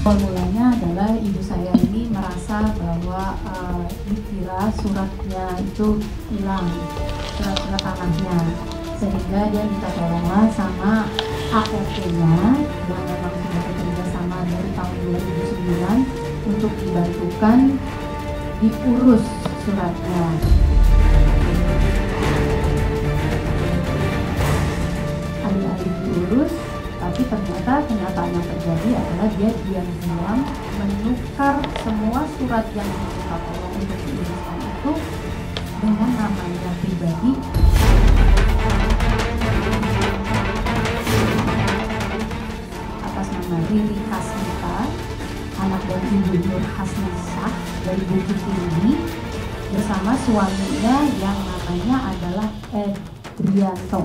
Mulanya adalah ibu saya ini merasa bahwa dikira suratnya itu hilang, surat-surat tanahnya, sehingga dia minta tolonglah sama ART-nya yang memang sudah bekerja sama dari tahun 2009 untuk dibantukan diurus suratnya. Alih-alih diurus, tapi ternyata kenyataan yang terjadi adalah dia diam-diam menukar semua surat yang diminta tolong untuk diuruskan itu dengan namanya pribadi. Atas nama Riri Hasnita, anak dari Ibu Nur Hasnisah dari Bukit Tinggi, bersama suaminya yang namanya adalah Edrianto.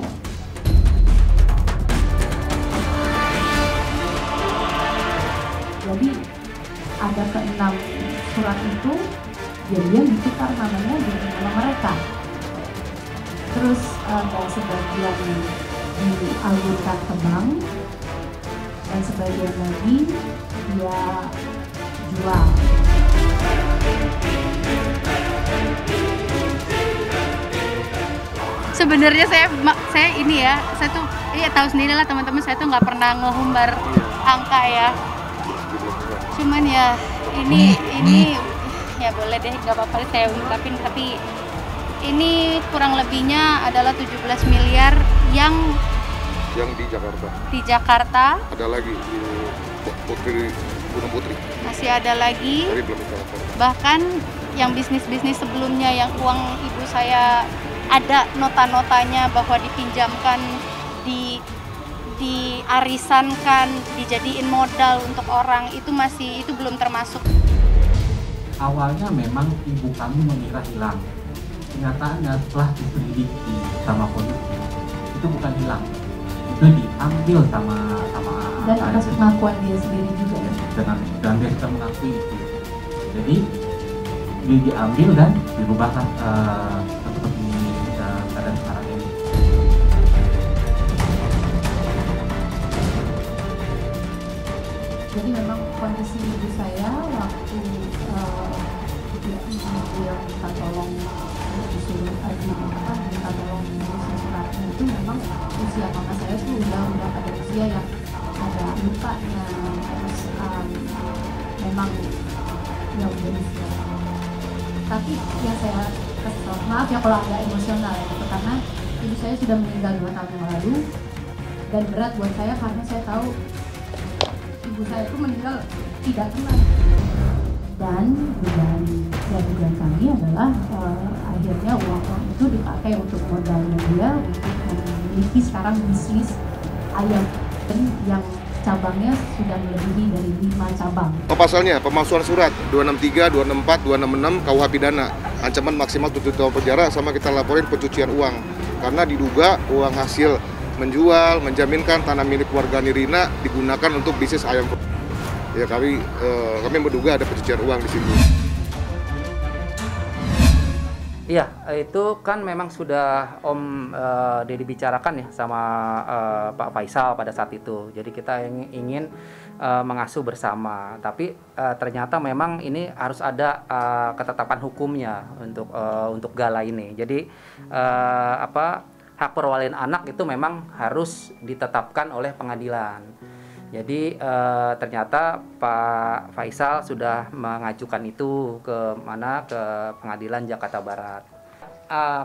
Jadi ada keenam surat itu dia ditukar namanya jadi nama mereka. Terus ada sebagian dialirkan ke bank dan sebagian lagi dia jual. Sebenarnya saya ini ya, saya tuh tahu sendiri lah teman-teman, saya tuh nggak pernah ngehumbar angka ya. Cuman ya ini ya boleh deh, nggak apa-apa saya ungkapin, tapi ini kurang lebihnya adalah 17 miliar yang di Jakarta. Di Jakarta. Ada lagi di Gunung Putri. Masih ada lagi. Jadi belum Jakarta. Bahkan yang bisnis-bisnis sebelumnya yang uang ibu saya ada nota-notanya bahwa dipinjamkan, diarisankan, dijadiin modal untuk orang, itu belum termasuk. Awalnya memang ibu kami mengira hilang. Kenyataannya setelah diselidiki sama polisi, itu bukan hilang, itu diambil sama dan atas pengakuan dia sendiri juga ya. Dan dia sudah mengakui itu. Jadi dia diambil dan dirubahlah seperti keadaan sekarang ini. Jadi memang kondisi ibu saya waktu dia minta tolong disuruh minta tolong mengurus suratnya itu memang usia mama saya tuh udah pada usia yang ada lukanya, terus memang ya udah usia. Tapi yang saya kesel, maaf ya kalau agak emosional ya, gitu, karena ibu saya sudah meninggal 2 tahun yang lalu dan berat buat saya karena saya tahu ibu saya itu meninggal tidak tenang. Dan dugaan kami adalah akhirnya uang itu dipakai untuk modalnya dia untuk memiliki sekarang bisnis ayam yang cabangnya sudah melebihi dari 5 cabang. Pasalnya pemalsuan surat 263, 264, 266 KUH pidana. Ancaman maksimal 7 tahun penjara sama kita laporin pencucian uang. Karena diduga uang hasil menjual, menjaminkan tanah milik warga Nirina digunakan untuk bisnis ayam. Ya kami menduga ada pencucian uang di situ. Iya, itu kan memang sudah Om Deddy bicarakan ya sama Pak Faisal pada saat itu. Jadi kita ingin mengasuh bersama, tapi ternyata memang ini harus ada ketetapan hukumnya untuk gala ini. Jadi hak perwalian anak itu memang harus ditetapkan oleh pengadilan. Jadi ternyata Pak Faisal sudah mengajukan itu ke Pengadilan Jakarta Barat.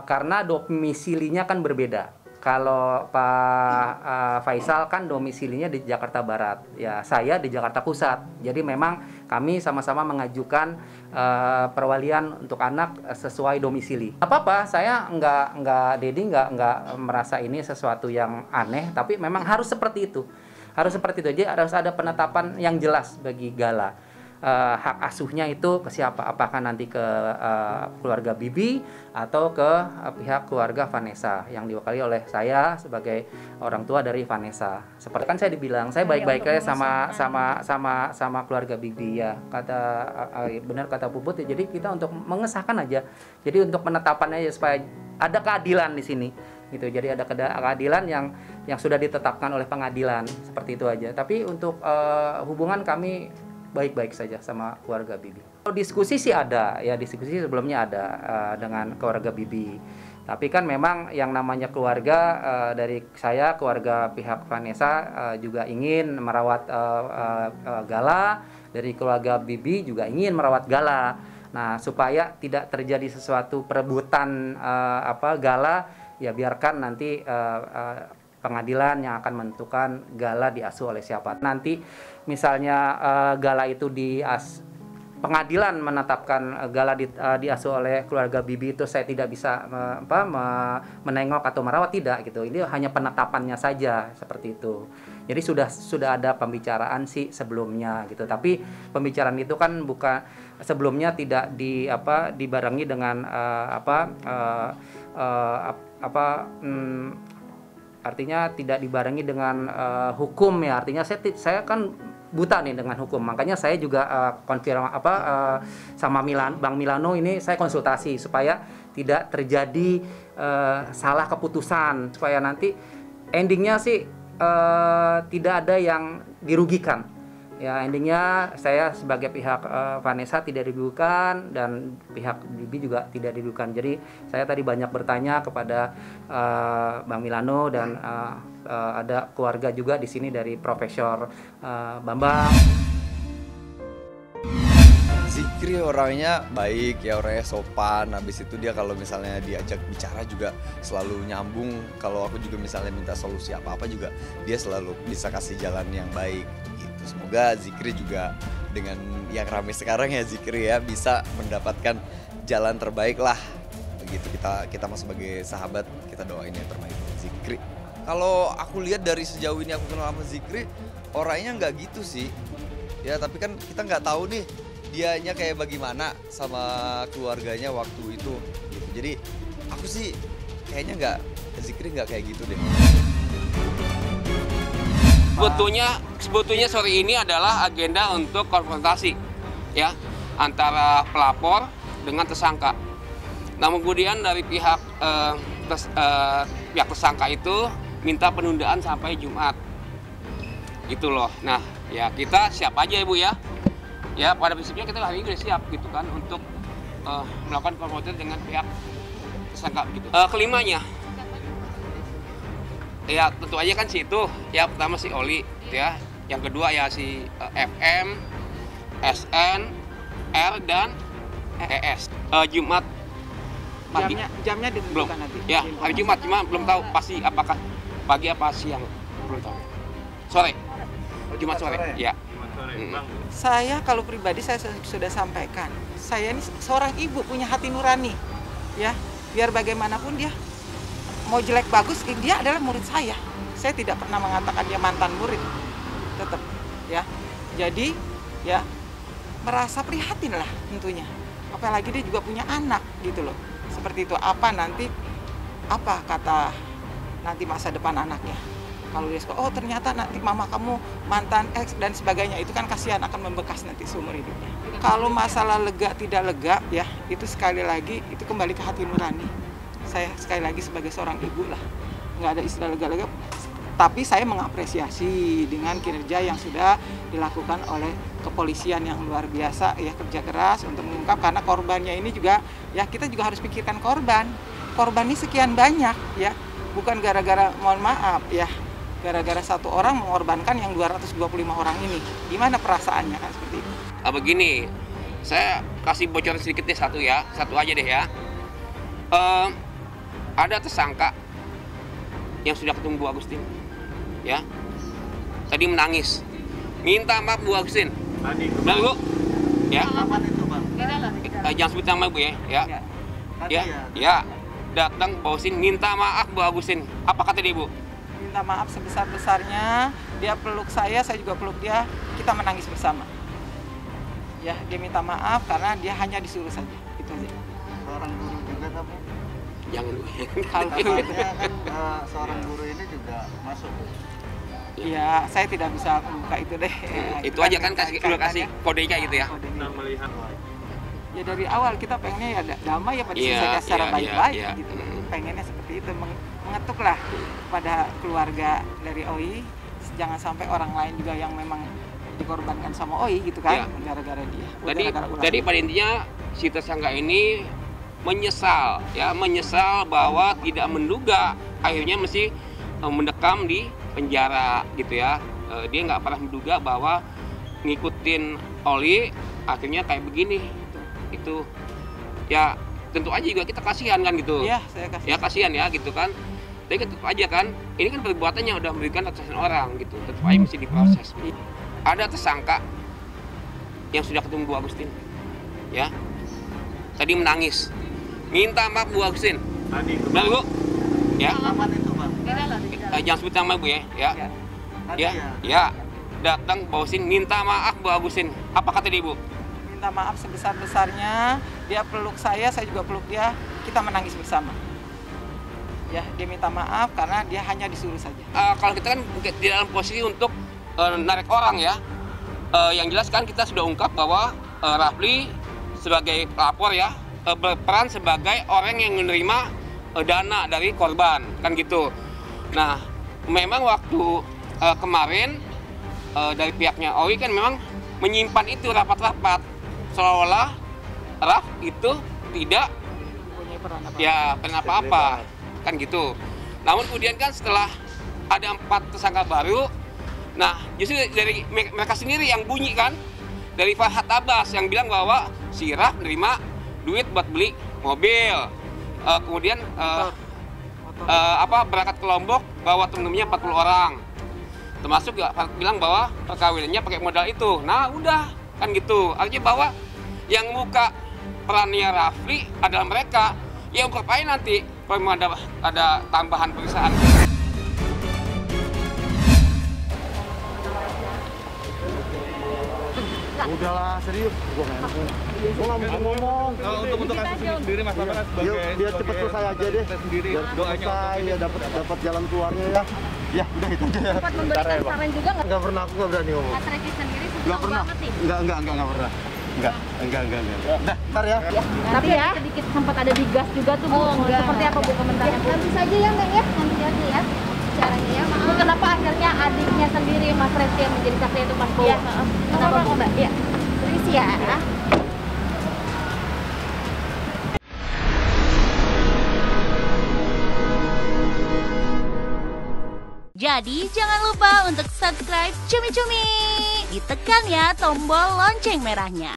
Karena domisilinya kan berbeda. Kalau Pak Faisal kan domisilinya di Jakarta Barat, ya saya di Jakarta Pusat. Jadi memang kami sama-sama mengajukan perwalian untuk anak sesuai domisili. Apa-apa, saya Deddy nggak merasa ini sesuatu yang aneh, tapi memang harus seperti itu. Harus seperti itu, jadi harus ada penetapan yang jelas bagi Gala. Hak asuhnya itu ke siapa? Apakah nanti ke keluarga Bibi atau ke pihak keluarga Vanessa yang diwakili oleh saya sebagai orang tua dari Vanessa. Seperti kan saya dibilang, saya baik-baik aja sama keluarga Bibi ya. Benar kata Puput ya. Jadi kita untuk mengesahkan aja. Jadi untuk penetapan aja supaya ada keadilan di sini. Gitu. Jadi ada keadilan yang sudah ditetapkan oleh pengadilan, seperti itu aja. Tapi untuk hubungan kami baik-baik saja sama keluarga Bibi. Diskusi sih ada, ya diskusi sebelumnya ada dengan keluarga Bibi. Tapi kan memang yang namanya keluarga, dari saya, keluarga pihak Vanessa juga ingin merawat Gala, dari keluarga Bibi juga ingin merawat Gala. Nah, supaya tidak terjadi sesuatu perebutan Gala, ya biarkan nanti pengadilan yang akan menentukan Gala diasuh oleh siapa. Nanti misalnya Gala itu pengadilan menetapkan Gala diasuh oleh keluarga Bibi, itu saya tidak bisa menengok atau merawat, tidak gitu. Ini hanya penetapannya saja seperti itu. Jadi sudah ada pembicaraan sih sebelumnya gitu. Tapi pembicaraan itu kan bukan sebelumnya tidak dibarengi dengan artinya tidak dibarengi dengan hukum ya. Artinya saya kan buta nih dengan hukum, makanya saya juga sama Bang Milano ini saya konsultasi supaya tidak terjadi salah keputusan, supaya nanti endingnya sih tidak ada yang dirugikan. Ya, endingnya saya sebagai pihak Vanessa tidak dirugikan dan pihak Bibi juga tidak dirugikan. Jadi saya tadi banyak bertanya kepada Bang Milano dan ada keluarga juga di sini dari Profesor Bambang. Zikri orangnya baik ya, orangnya sopan. Habis itu dia kalau misalnya diajak bicara juga selalu nyambung. Kalau aku juga misalnya minta solusi apa-apa juga dia selalu bisa kasih jalan yang baik. Semoga Zikri juga dengan yang ramai sekarang ya Zikri ya bisa mendapatkan jalan terbaik lah. Begitu kita sebagai sahabat kita doain yang terbaik Zikri. Kalau aku lihat dari sejauh ini aku kenal sama Zikri, orangnya nggak gitu sih. Ya tapi kan kita nggak tahu nih dianya kayak bagaimana sama keluarganya waktu itu. Gitu. Jadi aku sih kayaknya Zikri nggak kayak gitu deh. Sebetulnya sore ini adalah agenda untuk konfrontasi ya antara pelapor dengan tersangka. Namun kemudian dari pihak tersangka itu minta penundaan sampai Jumat. Gitu loh. Nah, ya kita siap aja Ibu ya. Ya pada prinsipnya kita hari ini udah siap gitu kan untuk melakukan konfrontasi dengan pihak tersangka gitu. Kelimanya ya tentu aja kan si itu ya, pertama si Oli ya, yang kedua ya si FM, SN, R dan ES. Jumat pagi. Jamnya ditentukan nanti. Ya hari Jumat, cuma belum tahu pasti apakah pagi apa siang, belum tahu. Sore. Jumat sore. Ya. Saya kalau pribadi saya sudah sampaikan, saya ini seorang ibu punya hati nurani ya, biar bagaimanapun dia mau jelek bagus, dia adalah murid saya. Saya tidak pernah mengatakan dia mantan murid, tetap ya. Jadi ya merasa prihatin lah tentunya. Apalagi dia juga punya anak gitu loh. Seperti itu, apa kata nanti masa depan anaknya. Kalau dia suka, oh ternyata nanti mama kamu mantan ex dan sebagainya, itu kan kasihan, akan membekas nanti seumur hidupnya. Kalau masalah lega tidak lega ya, itu sekali lagi itu kembali ke hati nurani. Saya sekali lagi sebagai seorang ibu lah, nggak ada istilah lega-lega, tapi saya mengapresiasi dengan kinerja yang sudah dilakukan oleh kepolisian yang luar biasa ya, kerja keras untuk mengungkap, karena korbannya ini juga ya kita juga harus pikirkan korban ini sekian banyak ya, bukan gara-gara mohon maaf ya, gara-gara satu orang mengorbankan yang 225 orang ini, gimana perasaannya kan seperti itu. Begini, saya kasih bocoran sedikit deh, satu aja deh ya. Ada tersangka yang sudah ketemu Bu Agustin, ya. Tadi menangis, minta maaf Bu Agustin. Benar Bu? Ya. Jangan sebut nama Bu ya. Ya. Datang Bu Agustin minta maaf Bu Agustin. Apa kata dia Bu? Minta maaf sebesar-besarnya. Dia peluk saya juga peluk dia. Kita menangis bersama. Ya, dia minta maaf karena dia hanya disuruh saja. Itu aja. Seorang guru juga kamu? Jangan dulu. Katanya kan seorang guru ini juga masuk. Iya, saya tidak bisa membuka itu deh. Itu aja kan kasih kodenya gitu ya. Ya dari awal kita pengennya ya damai ya, pada selesai secara baik-baik gitu. Pengennya seperti itu, mengetuklah kepada keluarga dari OI, jangan sampai orang lain juga yang memang dikorbankan sama Oi gitu kan, Iya. gara-gara dia. Gara-gara ulah Jadi dia. pada intinya si tersangka ini menyesal bahwa tidak menduga akhirnya mesti mendekam di penjara gitu ya. Dia nggak pernah menduga bahwa ngikutin Oli akhirnya kayak begini. Itu ya tentu aja juga kita kasihan kan gitu. Iya, saya kasih. Ya kasihan ya gitu kan. Tapi tetap aja kan, ini kan perbuatannya udah memberikan ratusan orang gitu, tetap aja mesti diproses. Ada tersangka yang sudah ketemu Bu Agustin, ya. Tadi menangis, minta maaf Bu Agustin. Benar Bu? Ya. Kapan itu, Pak? Jangan sebut nama Bu ya. Tadi Ya. Datang Bu Agustin minta maaf Bu Agustin. Apa kata dia Bu? Minta maaf sebesar-besarnya, dia peluk saya juga peluk dia, kita menangis bersama. Ya, dia minta maaf karena dia hanya disuruh saja. Kalau kita kan di dalam posisi untuk narik orang ya, yang jelas kan kita sudah ungkap bahwa Rafli sebagai pelapor ya berperan sebagai orang yang menerima dana dari korban kan gitu. Nah, memang waktu kemarin dari pihaknya Oi kan memang menyimpan itu rapat-rapat seolah-olah Raf itu tidak punya peran apa-apa kan gitu. Namun kemudian kan setelah ada 4 tersangka baru, nah justru dari mereka sendiri yang bunyi kan, dari Farhad Abbas yang bilang bahwa si Raf menerima duit buat beli mobil, kemudian berangkat ke Lombok bawa temen-temennya 40 orang, termasuk juga Farhad bilang bahwa perkawinannya pakai modal itu. Nah udah kan gitu, artinya bahwa yang buka perannya Rafli adalah mereka. Ya ungkap aja nanti kalau memang ada tambahan pemeriksaan. Udahlah, serius. Gua nggak mau ngomong. Untuk kasus ini sendiri Mas Tama kan sebagai Biar cepet selesai aja deh. sendiri Biar selesai ya dapat jalan keluarnya ya. Ya udah itu aja. Sempat memberikan saran juga nggak? Nggak pernah, aku nggak berani ngomong. Mas Reki sendiri Nggak senang pernah. banget nih. Nggak pernah. Enggak. Udah, ntar ya. Tapi ya sedikit sempat ada digas juga tuh Bu. Seperti apa Bu komentarnya Bu? Nanti saja ya Mbak ya, nanti aja ya caranya ya. Bu, kenapa akhirnya adiknya sendiri Mas Reki yang menjadi saksi itu Mas Bowo? Kenapa Bu Mbak? Ya. Permisi ya. Jadi jangan lupa untuk subscribe Cumi Cumi. Ditekan ya tombol lonceng merahnya.